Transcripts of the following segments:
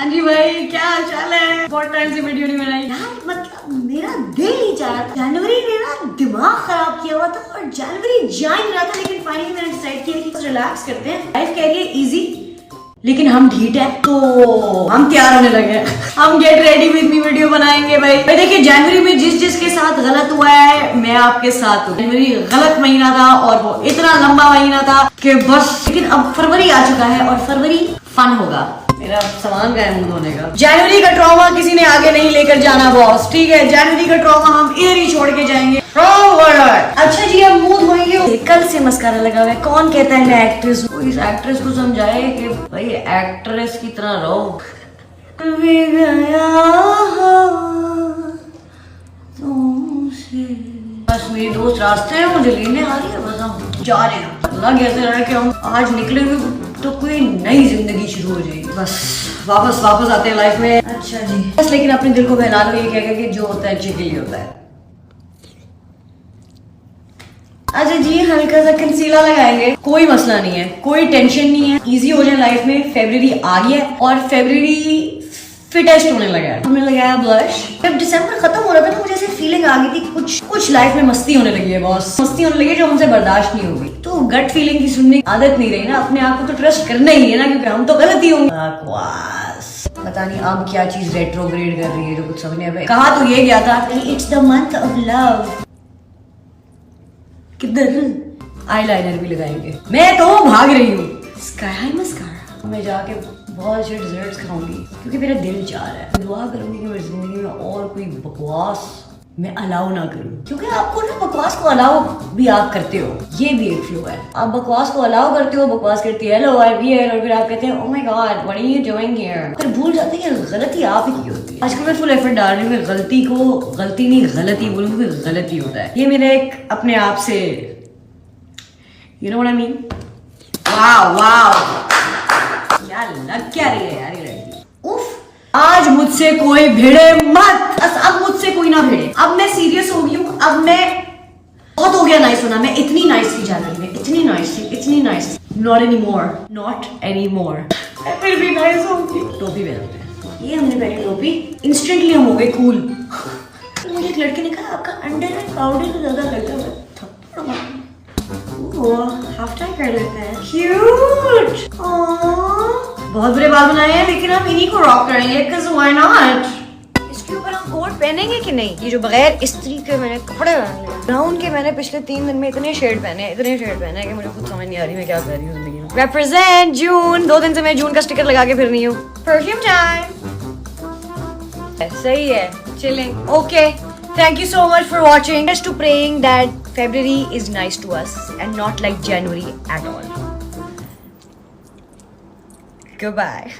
हाँ जी भाई, क्या हाल चाल है? बहुत टाइम से वीडियो नहीं बनाई यार। मतलब मेरा दिल नहीं चाह रहा था। जनवरी ने ना दिमाग खराब किया हुआ था और जनवरी जा ही रहा था, लेकिन फाइनली मैंने डिसाइड किया कि रिलैक्स करते हैं। लाइफ कह रही है इजी, लेकिन हम ढीठ है तो हम तैयार होने लगे। हम get ready with me video बनाएंगे भाई। देखिए, जनवरी में जिस जिसके साथ गलत हुआ है मैं आपके साथ हूँ। जनवरी गलत महीना था और वो इतना लंबा महीना था कि बस, लेकिन अब फरवरी आ चुका है और फरवरी फन होगा। मेरा सामान गया है मुंह धोने का। जनवरी का ट्रॉमा किसी ने आगे नहीं लेकर जाना बॉस, ठीक है? जनवरी का ट्रॉमा हम इधर ही छोड़ के जाएंगे। अच्छा जी, अब मुंह धोएंगे। कल से मस्कारा लगा हुआ है। कौन कहता है मैं एक्ट्रेस हूँ? इस एक्ट्रेस को समझाए कि भाई एक्ट्रेस की तरह रहो। बस मेरी दोस्त रास्ते में मुझे लेने आ रही है, बस हम जा रहे हैं। अल्लाह कहते रहे कि हम आज निकलेंगे तो कोई नई जिंदगी शुरू हो जाएगी। बस वापस आते हैं लाइफ में। अच्छा जी, बस लेकिन अपने दिल को बहला लो, ये कह कि जो होता है अच्छे के लिए होता है। अच्छा जी, हल्का सा कंसीलर लगाएंगे, कोई मसला नहीं है, कोई टेंशन नहीं है, इजी हो जाए लाइफ में। फेब्रुअरी आ गया है और फेब्रुअरी फिटेस्ट होने लगा है। हमने लगाया ब्लश। जब दिसंबर खत्म हो रहा था तो मुझे ऐसी फीलिंग आ गई थी कुछ लाइफ में मस्ती होने लगी है बॉस। मस्ती होने लगी है जो हमसे बर्दाश्त नहीं होगी। तो गट फीलिंग की सुनने की आदत नहीं रही ना। अपने आप को तो ट्रस्ट करना ही है ना, क्योंकि हम तो गलत ही होंगे। पता नहीं अब क्या चीज रेट्रोग्रेड कर रही है जो कुछ समझ नहीं आ रहा। कहा तो ये गया था कि it's the month of love. किधर आईलाइनर भी लगाएंगे। मैं तो भाग रही हूँ। स्काई हाई मस्कारा मैं जाके बहुत से डिजर्ट्स खाऊंगी क्योंकि मेरा दिल चाह रहा है। दुआ करूंगी कि मेरी जिंदगी में और कोई बकवास मैं अलाउ ना करूं, क्योंकि आपको ना बकवास को अलाउ भी आप करते हो। ये भी एक फ्लो है। आप बकवास को अलाउ करते हो, बकवास करती है हेलो आई एम हियर, और फिर आप कहते हैं oh my God what are you doing here. फिर भूल जाते हैं कि गलती आप ही की होती है। आजकल मैं फुल एफर्ट डाल रही हूँ गलती को गलती नहीं गलती बोलूँ, क्योंकि गलती होता है। ये मेरा एक अपने आप से you know what I mean. Wow यार, लग क्या रही है यार ये लड़की। उफ, आज मुझसे कोई भिड़े मत। अब मुझसे कोई ना भिड़े। अब मैं सीरियस हो गई हूँ। अब मैं बहुत हो गया नाइस होना। मैं इतनी नाइस थी जनवरी में, इतनी नाइस थी। Not any more. फिर भी नाइस होगी। टोपी पहनते हैं। ये हमने पहनी टोपी, इंस्टेंटली हम हो गए कूल। मुझे एक लड़के ने कहा आपका अंडर आई पाउडर तो ज्यादा लग रहा है। हाफ टाइम कर लेते हैं। क्यूट। बहुत बुरे बाल बनाए हैं, लेकिन हम इन्हीं को रॉक करेंगे because why not? इसके ऊपर हम कोट पहनेंगे कि नहीं? ये जो बगैर इस्त्री के मैंने कपड़े पहन लिए। ब्राउन के मैंने पिछले 3 दिन में इतने शेड पहने हैं कि मुझे खुद समझ नहीं आ रही मैं क्या कर रही हूँ जिंदगी में। Represent जून। 2 दिन से मैं जून का स्टिकर लगा के फिर रही हूँ। Perfume time. सही है, chilling. Okay, thank you so much for watching. Just to praying that February is nice to us and not like January at all. Goodbye.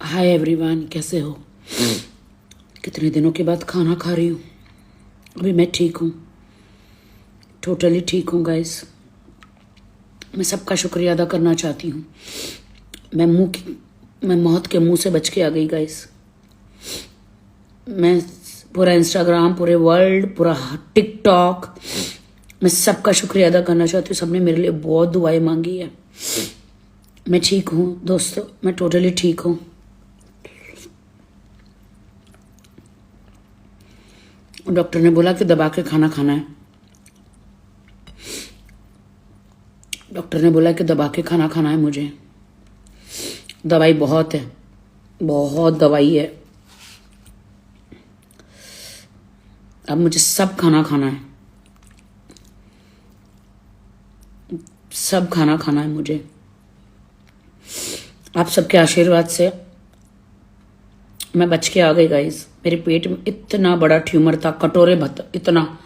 Hi everyone, कैसे हो? कितने दिनों के बाद खाना खा रही हूँ। अभी मैं ठीक हूँ, टोटली ठीक हूँ गाइस। मैं सबका शुक्रिया अदा करना चाहती हूँ। मैं मौत के मुंह से बच के आ गई गाइस। मैं पूरा इंस्टाग्राम, पूरे वर्ल्ड, पूरा टिकटॉक, मैं सबका शुक्रिया अदा करना चाहती हूँ। सबने मेरे लिए बहुत दुआएं मांगी है। मैं ठीक हूँ दोस्तों, मैं टोटली ठीक हूँ। डॉक्टर ने बोला कि दबा के खाना खाना है। डॉक्टर ने बोला कि दबा के खाना खाना है मुझे। दवाई बहुत है, बहुत दवाई है। अब मुझे सब खाना खाना है, सब खाना खाना है मुझे। आप सबके आशीर्वाद से मैं बच के आ गई गाइस। मेरे पेट में इतना बड़ा ट्यूमर था, कटोरे भर, इतना,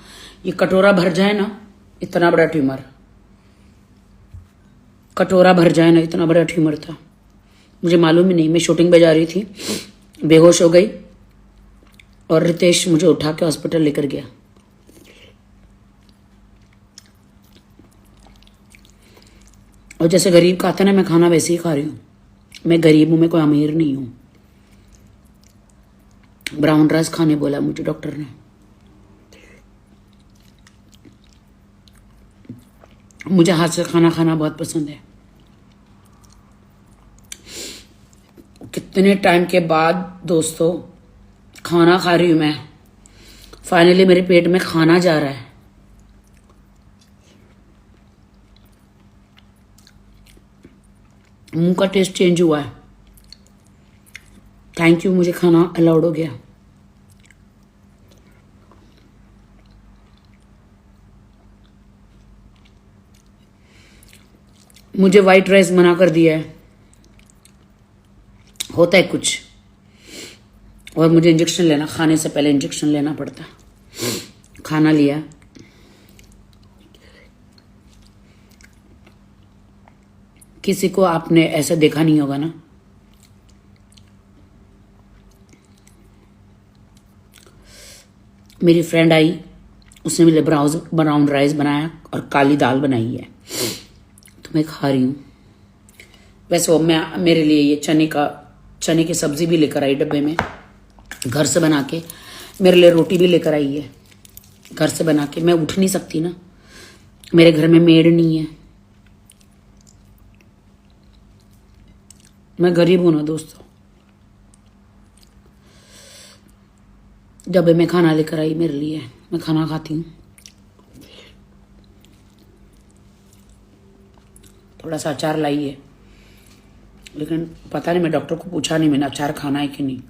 ये कटोरा भर जाए ना, इतना बड़ा ट्यूमर, कटोरा भर जाए ना, इतना बड़ा ट्यूमर था। मुझे मालूम ही नहीं। मैं शूटिंग पे जा रही थी, बेहोश हो गई और रितेश मुझे उठा के हॉस्पिटल लेकर गया। और जैसे गरीब खाता ना, मैं खाना वैसे ही खा रही हूँ। मैं गरीब हूं, मैं कोई अमीर नहीं हूं। ब्राउन राइस खाने बोला मुझे डॉक्टर ने। मुझे हाथ से खाना खाना बहुत पसंद है। कितने टाइम के बाद दोस्तों खाना खा रही हूं मैं। फाइनली मेरे पेट में खाना जा रहा है। मुंह का टेस्ट चेंज हुआ है। थैंक यू, मुझे खाना अलाउड हो गया। मुझे वाइट राइस मना कर दिया है। होता है कुछ, और मुझे इंजेक्शन लेना, खाने से पहले इंजेक्शन लेना पड़ता। खाना लिया। किसी को आपने ऐसा देखा नहीं होगा ना, मेरी फ्रेंड आई, उसने मेरे ब्राउन राइस बनाया और काली दाल बनाई है, तो मैं खा रही हूँ। वैसे वो मैं मेरे लिए ये चने की सब्जी भी लेकर आई डब्बे में, घर से बना के। मेरे लिए रोटी भी लेकर आई है घर से बना के। मैं उठ नहीं सकती ना, मेरे घर में मेड नहीं है। मैं गरीब हूं ना दोस्तों। डब्बे में खाना लेकर आई मेरे लिए, मैं खाना खाती हूँ। थोड़ा सा अचार लाई है, लेकिन पता नहीं, मैं डॉक्टर को पूछा नहीं मैंने अचार खाना है कि नहीं।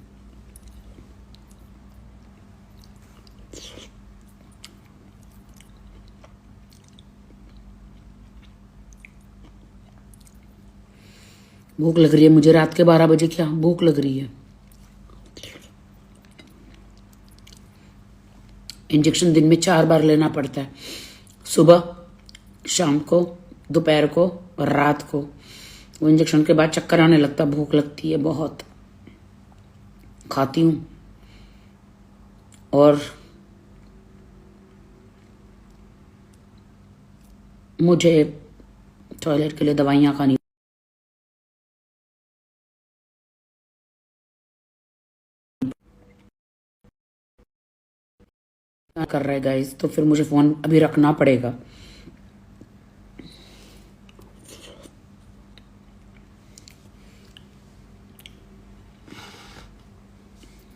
भूख लग रही है मुझे, रात के 12 बजे क्या भूख लग रही है। इंजेक्शन दिन में 4 बार लेना पड़ता है, सुबह, शाम को, दोपहर को और रात को। वो इंजेक्शन के बाद चक्कर आने लगता, भूख लगती है बहुत। खाती हूँ और मुझे टॉयलेट के लिए दवाइयाँ खानी कर रहा है गाइस, तो फिर मुझे फोन अभी रखना पड़ेगा।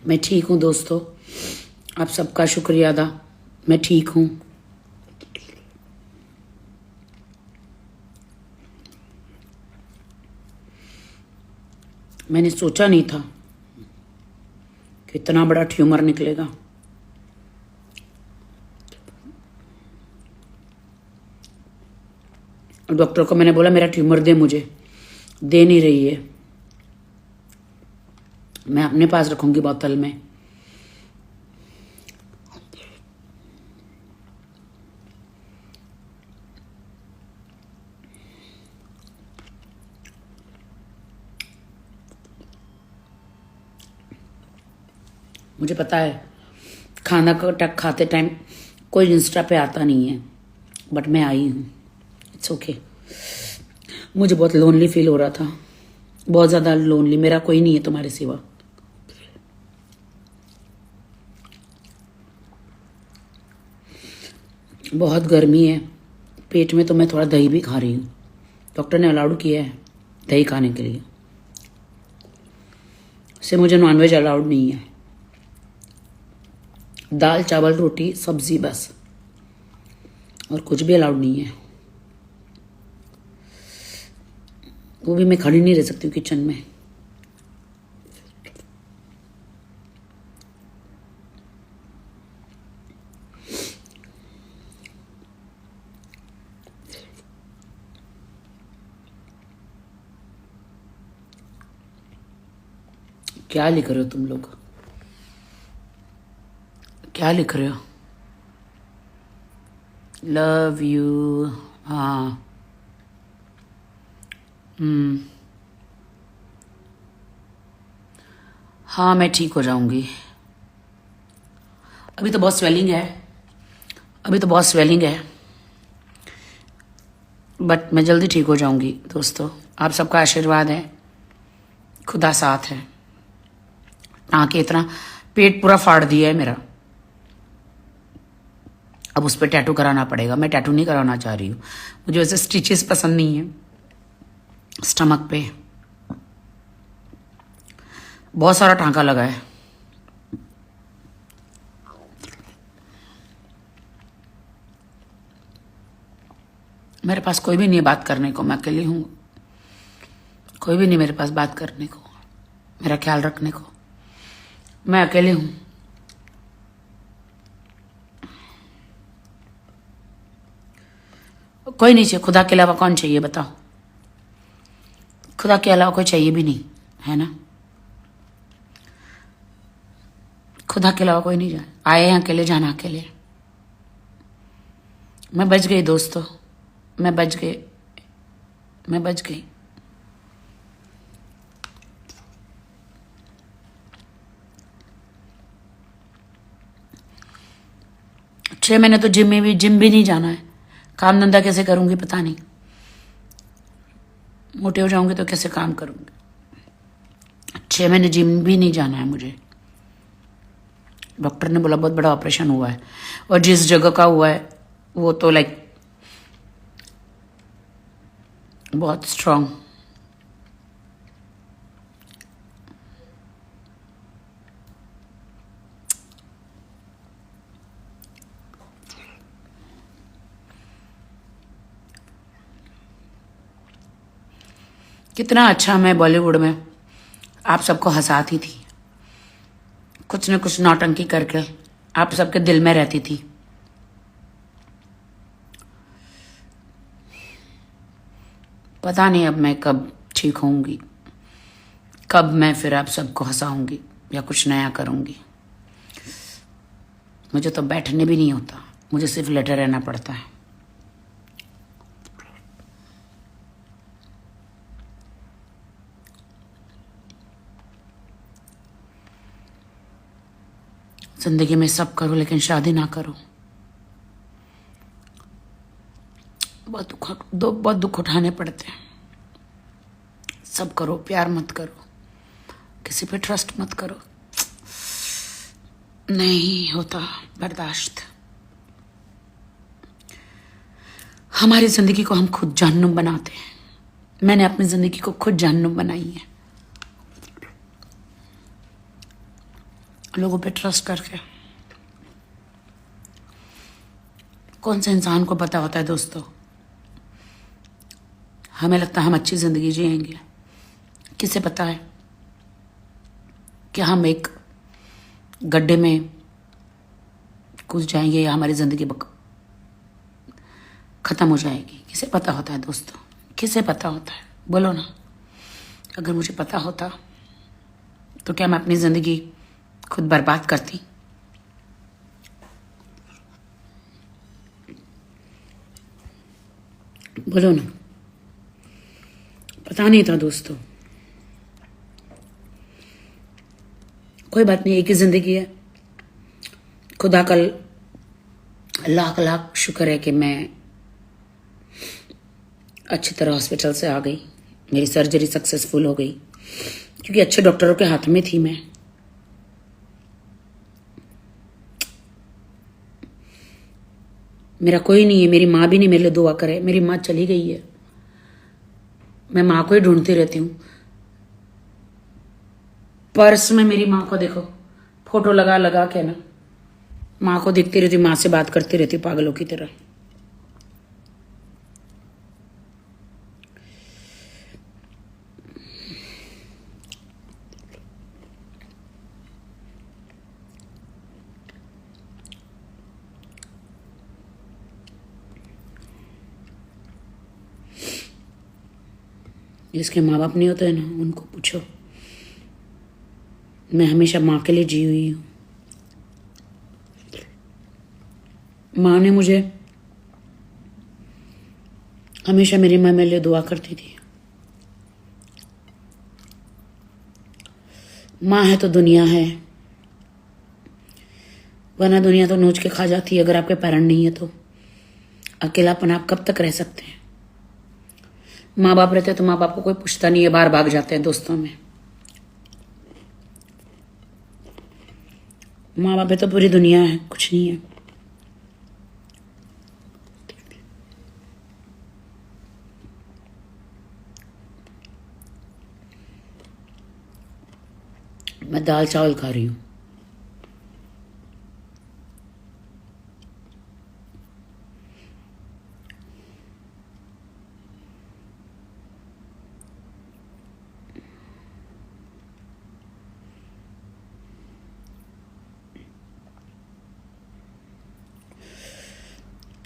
मैं ठीक हूँ दोस्तों, आप सबका शुक्रिया अदा, मैं ठीक हूँ। मैंने सोचा नहीं था कि इतना बड़ा ट्यूमर निकलेगा। डॉक्टर को मैंने बोला मेरा ट्यूमर दे, मुझे दे नहीं रही है। मैं अपने पास रखूंगी बोतल में। मुझे पता है खाना का खाते टाइम कोई इंस्टा पे आता नहीं है, बट मैं आई हूँ। It's okay. मुझे बहुत लोनली फील हो रहा था, बहुत ज़्यादा लोनली। मेरा कोई नहीं है तुम्हारे सिवा। बहुत गर्मी है पेट में, तो मैं थोड़ा दही भी खा रही हूँ। डॉक्टर ने अलाउड किया है दही खाने के लिए, से मुझे नॉनवेज अलाउड नहीं है। दाल चावल रोटी सब्जी बस, और कुछ भी अलाउड नहीं है। वो भी मैं खड़ी नहीं रह सकती हूँ किचन में। क्या लिख रहे हो तुम लोग? क्या लिख रहे हो? Love you. हाँ, हाँ मैं ठीक हो जाऊंगी। अभी तो बहुत स्वेलिंग है, बट मैं जल्दी ठीक हो जाऊंगी दोस्तों। आप सबका आशीर्वाद है, खुदा साथ है। आके इतना पेट पूरा फाड़ दिया है मेरा। अब उस पर टैटू कराना पड़ेगा। मैं टैटू नहीं कराना चाह रही हूँ, मुझे वैसे स्टिचेस पसंद नहीं है स्टमक पे। बहुत सारा टांका लगा है। मेरे पास कोई भी नहीं है बात करने को, मैं अकेली हूँ। कोई भी नहीं मेरे पास बात करने को, मेरा ख्याल रखने को। मैं अकेली हूँ। कोई नहीं चाहिए, खुदा के अलावा कौन चाहिए बताओ? खुदा के अलावा कोई चाहिए भी नहीं, है ना? खुदा के अलावा कोई नहीं जाए। आए हैं अकेले, जाना अकेले। मैं बच गई दोस्तों, मैं बच गई, मैं बच गई। छह महीने तो जिम भी नहीं जाना है। काम धंधा कैसे करूंगी पता नहीं। मोटे हो जाऊंगी तो कैसे काम करूंगी। 6 महीने जिम भी नहीं जाना है मुझे। डॉक्टर ने बोला बहुत बड़ा ऑपरेशन हुआ है, और जिस जगह का हुआ है वो तो लाइक बहुत स्ट्रांग। कितना अच्छा मैं बॉलीवुड में आप सबको हंसाती थी, कुछ न कुछ नौटंकी करके आप सबके दिल में रहती थी। पता नहीं अब मैं कब ठीक होऊंगी, कब मैं फिर आप सबको हंसाऊंगी या कुछ नया करूंगी। मुझे तो बैठने भी नहीं होता, मुझे सिर्फ लेटे रहना पड़ता है। जिंदगी में सब करो लेकिन शादी ना करो। बहुत दुख उठाने पड़ते हैं। सब करो, प्यार मत करो, किसी पे ट्रस्ट मत करो। नहीं होता बर्दाश्त। हमारी जिंदगी को हम खुद जहन्नुम बनाते हैं। मैंने अपनी जिंदगी को खुद जहन्नुम बनाई है, लोगों पे ट्रस्ट करके। कौन से इंसान को पता होता है दोस्तों? हमें लगता है हम अच्छी जिंदगी जिएंगे, किसे पता है कि हम एक गड्ढे में कूद जाएंगे या हमारी जिंदगी खत्म हो जाएगी। किसे पता होता है दोस्तों? किसे पता होता है? बोलो ना। अगर मुझे पता होता तो क्या मैं अपनी जिंदगी खुद बर्बाद करती? बोलो ना। पता नहीं था दोस्तों। कोई बात नहीं, एक ही जिंदगी है। खुदा का लाख लाख शुक्र है कि मैं अच्छी तरह हॉस्पिटल से आ गई, मेरी सर्जरी सक्सेसफुल हो गई, क्योंकि अच्छे डॉक्टरों के हाथ में थी मैं। मेरा कोई नहीं है, मेरी माँ भी नहीं मेरे लिए दुआ करे। मेरी माँ चली गई है, मैं माँ को ही ढूंढती रहती हूँ। पर्स में मेरी माँ को देखो, फोटो लगा लगा के ना माँ को देखती रहती, माँ से बात करती रहती पागलों की तरह। जिसके माँ बाप नहीं होते हैं ना, उनको पूछो। मैं हमेशा माँ के लिए जी हुई हूँ। माँ ने मुझे हमेशा, मेरी माँ मेरे लिए दुआ करती थी। माँ है तो दुनिया है, वरना दुनिया तो नोच के खा जाती है। अगर आपके पेरेंट नहीं है तो अकेलापन आप कब तक रह सकते हैं? माँ बाप रहते हैं तो माँ बाप को कोई पूछता नहीं है, बाहर भाग जाते हैं दोस्तों में। माँ बाप है तो पूरी दुनिया है, कुछ नहीं है। मैं दाल चावल खा रही हूँ।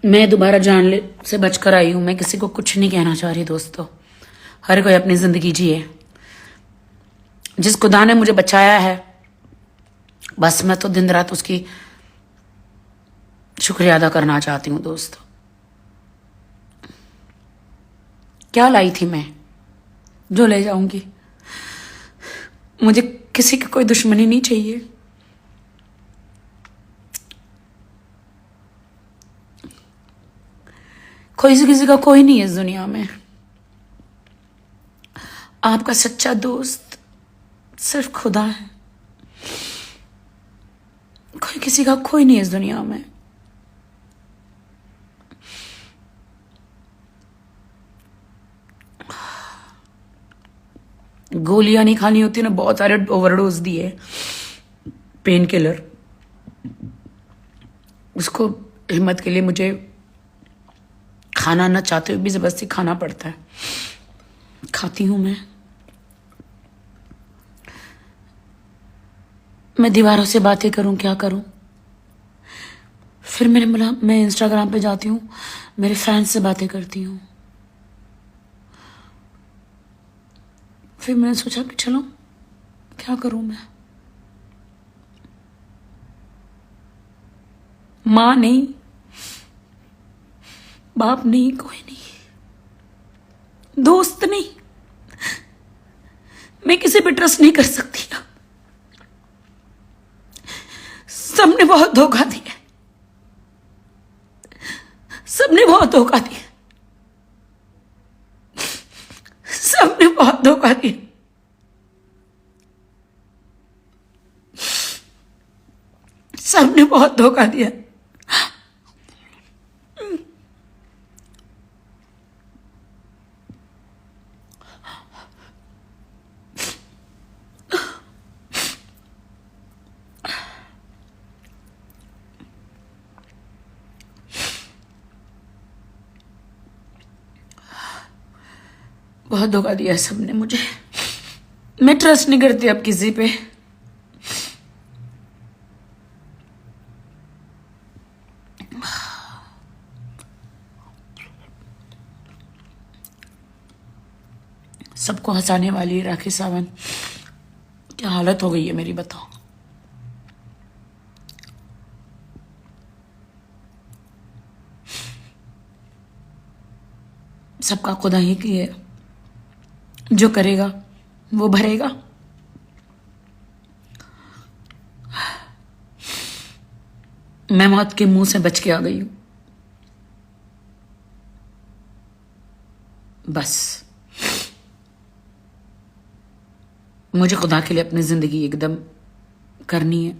मैं दोबारा जानले से बचकर आई हूं। मैं किसी को कुछ नहीं कहना चाह रही दोस्तों। हर कोई अपनी जिंदगी जिए। जिस खुदा ने मुझे बचाया है, बस मैं तो दिन रात उसकी शुक्रिया अदा करना चाहती हूँ दोस्तों। क्या लाई थी मैं जो ले जाऊंगी? मुझे किसी की कोई दुश्मनी नहीं चाहिए। किसी का कोई नहीं है इस दुनिया में। आपका सच्चा दोस्त सिर्फ खुदा है। किसी का कोई नहीं है इस दुनिया में। गोलियां नहीं खानी होती ना, बहुत सारे ओवरडोज दिए पेन किलर। उसको हिम्मत के लिए मुझे खाना ना चाहते हुए भी जबरदस्ती खाना पड़ता है। खाती हूं मैं दीवारों से बातें करूं, क्या करूं? फिर मैं इंस्टाग्राम पे जाती हूं, मेरे फैंस से बातें करती हूं। फिर मैंने सोचा कि चलो क्या करूं मैं। मां नहीं, बाप नहीं, कोई नहीं, दोस्त नहीं। मैं किसी पे ट्रस्ट नहीं कर सकती। सबने बहुत धोखा दिया। सबने बहुत धोखा दिया। सबने बहुत धोखा दिया। सबने बहुत धोखा दिया। बहुत धोखा दिया सबने मुझे। मैं ट्रस्ट नहीं करती अब किसी पे। सबको हंसाने वाली राखी सावंत, क्या हालत हो गई है मेरी, बताओ। सबका खुदा ही की है, जो करेगा वो भरेगा। मैं मौत के मुंह से बच के आ गई हूं। बस मुझे खुदा के लिए अपनी जिंदगी एकदम करनी है।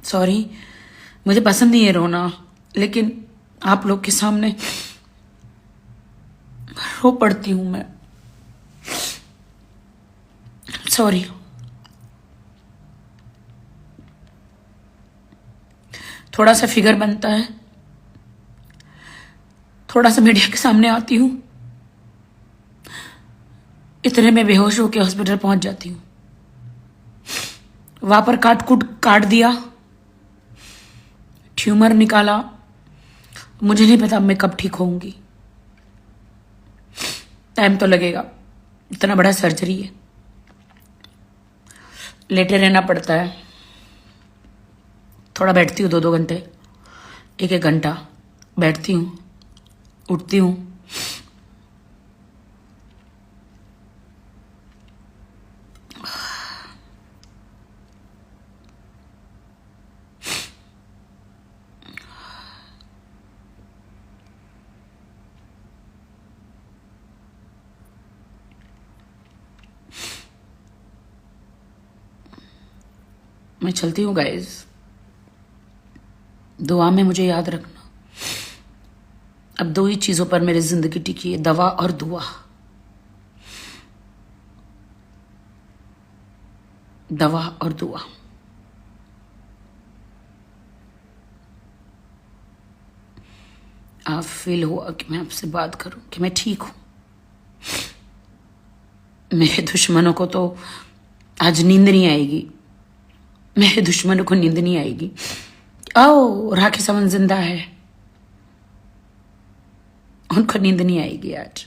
सॉरी, मुझे पसंद नहीं है रोना, लेकिन आप लोग के सामने रो पड़ती हूं मैं। सॉरी। थोड़ा सा फिगर बनता है, थोड़ा सा मीडिया के सामने आती हूं, इतने में बेहोश होकर हॉस्पिटल पहुंच जाती हूं। वहां पर काट दिया, ट्यूमर निकाला। मुझे नहीं पता मैं कब ठीक होऊंगी। टाइम तो लगेगा, इतना बड़ा सर्जरी है, लेटे रहना पड़ता है। थोड़ा बैठती हूँ 2-2 घंटे, 1-1 घंटा बैठती हूँ, उठती हूँ। मैं चलती हूँ गाइज, दुआ में मुझे याद रखना। अब 2 ही चीजों पर मेरी जिंदगी टिकी है, दवा और दुआ। दवा और दुआ। आप फील हुआ कि मैं आपसे बात करूं कि मैं ठीक हूं। मेरे दुश्मनों को तो आज नींद नहीं आएगी, मेरे दुश्मनों को नींद नहीं आएगी। आओ, राखी सावंत जिंदा है, उनको नींद नहीं आएगी आज।